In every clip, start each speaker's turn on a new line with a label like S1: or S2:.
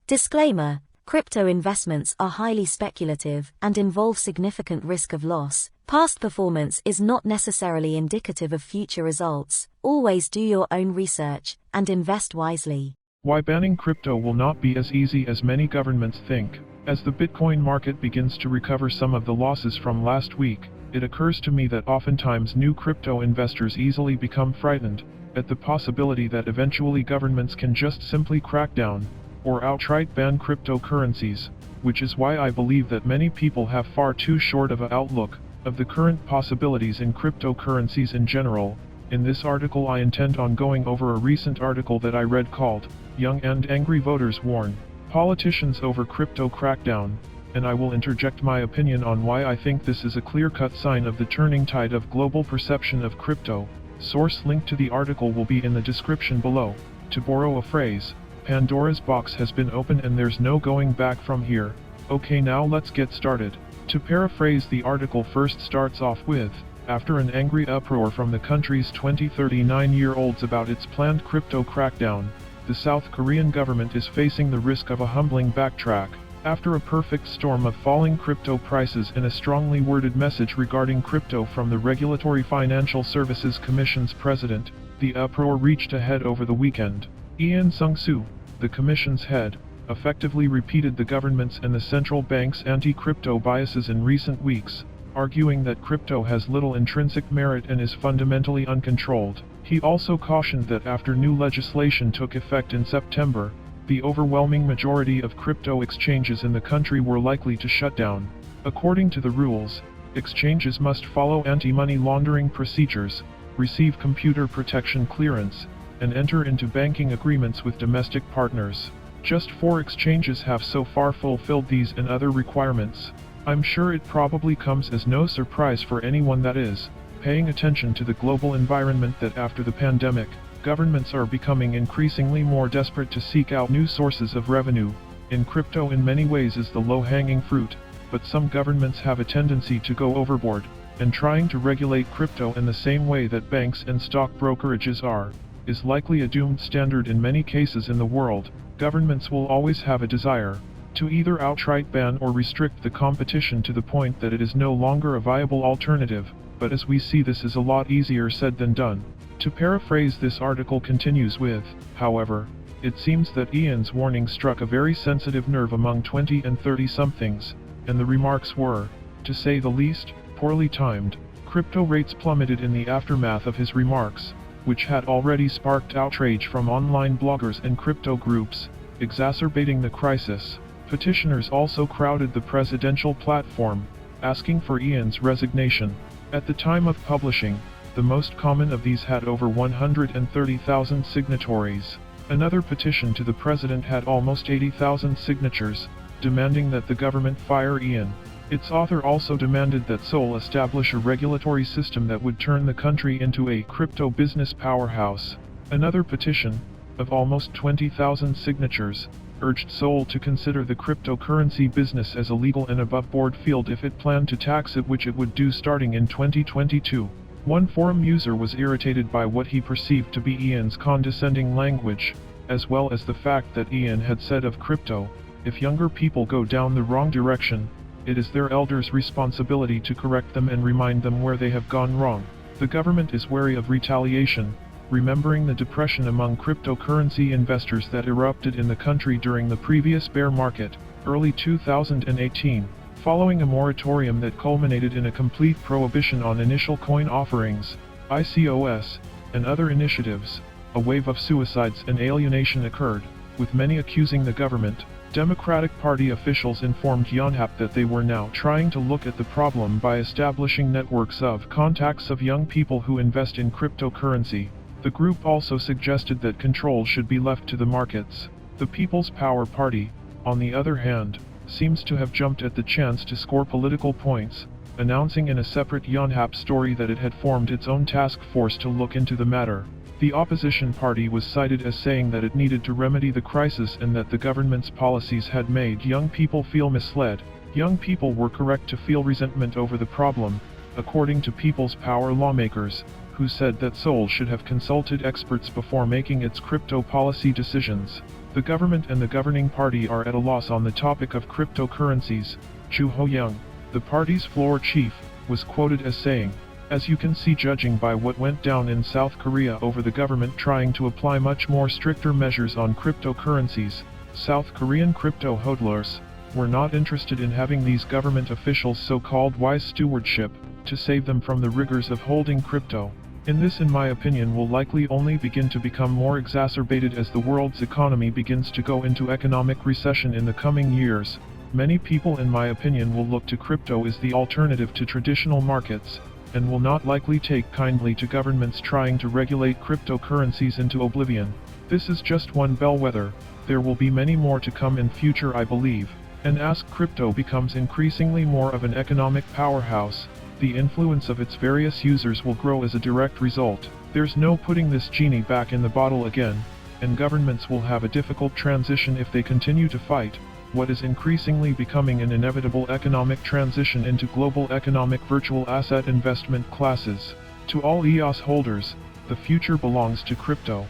S1: Disclaimer: crypto investments are highly speculative and involve significant risk of loss. Past performance is not necessarily indicative of future results. Always do your own research and invest wisely.
S2: Why banning crypto will not be as easy as many governments think. As the Bitcoin market begins to recover some of the losses from last week, it occurs to me that oftentimes new crypto investors easily become frightened at the possibility that eventually governments can just simply crack down or outright ban cryptocurrencies, which is why I believe that many people have far too short of an outlook of the current possibilities in cryptocurrencies in general. In this article I intend on going over a recent article that I read called "Young and Angry Voters Warn Politicians Over Crypto Crackdown," and I will interject my opinion on why I think this is a clear-cut sign of the turning tide of global perception of crypto. Source link to the article will be in the description below. To borrow a phrase, Pandora's box has been opened and there's no going back from here. Okay, now let's get started. To paraphrase, the article first starts off with, after an angry uproar from the country's 39-year-olds about its planned crypto crackdown, the South Korean government is facing the risk of a humbling backtrack. After a perfect storm of falling crypto prices and a strongly worded message regarding crypto from the Regulatory Financial Services Commission's president, the uproar reached a head over the weekend. Ian Sung-soo, the commission's head, effectively repeated the government's and the central bank's anti-crypto biases in recent weeks, arguing that crypto has little intrinsic merit and is fundamentally uncontrolled. He also cautioned that after new legislation took effect in September, the overwhelming majority of crypto exchanges in the country were likely to shut down. According to the rules, exchanges must follow anti-money laundering procedures, receive computer protection clearance, and enter into banking agreements with domestic partners. Just 4 exchanges have so far fulfilled these and other requirements. I'm sure it probably comes as no surprise for anyone that is paying attention to the global environment that after the pandemic, governments are becoming increasingly more desperate to seek out new sources of revenue. In crypto in many ways is the low-hanging fruit, but some governments have a tendency to go overboard, and trying to regulate crypto in the same way that banks and stock brokerages are, is likely a doomed standard in many cases in the world. Governments will always have a desire to either outright ban or restrict the competition to the point that it is no longer a viable alternative, but as we see, this is a lot easier said than done. To paraphrase, this article continues with, however, it seems that Ian's warning struck a very sensitive nerve among 20 and 30-somethings, and the remarks were, to say the least, poorly timed. Crypto rates plummeted in the aftermath of his remarks, which had already sparked outrage from online bloggers and crypto groups, exacerbating the crisis. Petitioners also crowded the presidential platform, asking for Ian's resignation. At the time of publishing, the most common of these had over 130,000 signatories. Another petition to the president had almost 80,000 signatures, demanding that the government fire Ian. Its author also demanded that Seoul establish a regulatory system that would turn the country into a crypto business powerhouse. Another petition, of almost 20,000 signatures, urged Seoul to consider the cryptocurrency business as a legal and above-board field if it planned to tax it, which it would do starting in 2022. One forum user was irritated by what he perceived to be Ian's condescending language, as well as the fact that Ian had said of crypto, "If younger people go down the wrong direction, it is their elders' responsibility to correct them and remind them where they have gone wrong." The government is wary of retaliation, remembering the depression among cryptocurrency investors that erupted in the country during the previous bear market, early 2018, following a moratorium that culminated in a complete prohibition on initial coin offerings, ICOs, and other initiatives. A wave of suicides and alienation occurred, with many accusing the government. Democratic Party officials informed Yonhap that they were now trying to look at the problem by establishing networks of contacts of young people who invest in cryptocurrency. The group also suggested that control should be left to the markets. The People's Power Party, on the other hand, seems to have jumped at the chance to score political points, announcing in a separate Yonhap story that it had formed its own task force to look into the matter. The opposition party was cited as saying that it needed to remedy the crisis and that the government's policies had made young people feel misled. Young people were correct to feel resentment over the problem, according to People's Power lawmakers, who said that Seoul should have consulted experts before making its crypto policy decisions. The government and the governing party are at a loss on the topic of cryptocurrencies. Chu Ho-young, the party's floor chief, was quoted as saying, "As you can see, judging by what went down in South Korea over the government trying to apply much more stricter measures on cryptocurrencies, South Korean crypto hodlers were not interested in having these government officials' so-called wise stewardship to save them from the rigors of holding crypto." And this, in my opinion, will likely only begin to become more exacerbated as the world's economy begins to go into economic recession in the coming years. Many people, in my opinion, will look to crypto as the alternative to traditional markets, and will not likely take kindly to governments trying to regulate cryptocurrencies into oblivion. This is just one bellwether. There will be many more to come in future, I believe. And as crypto becomes increasingly more of an economic powerhouse, the influence of its various users will grow as a direct result. There's no putting this genie back in the bottle again, and governments will have a difficult transition if they continue to fight what is increasingly becoming an inevitable economic transition into global economic virtual asset investment classes. To all EOS holders, the future belongs to crypto.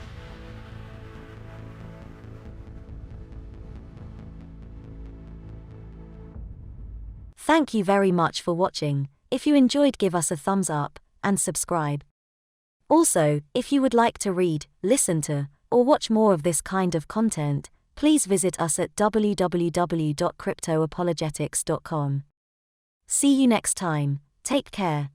S1: Thank you very much for watching. If you enjoyed, give us a thumbs up and subscribe. Also, if you would like to read, listen to, or watch more of this kind of content, please visit us at www.cryptoapologetics.com. See you next time. Take care.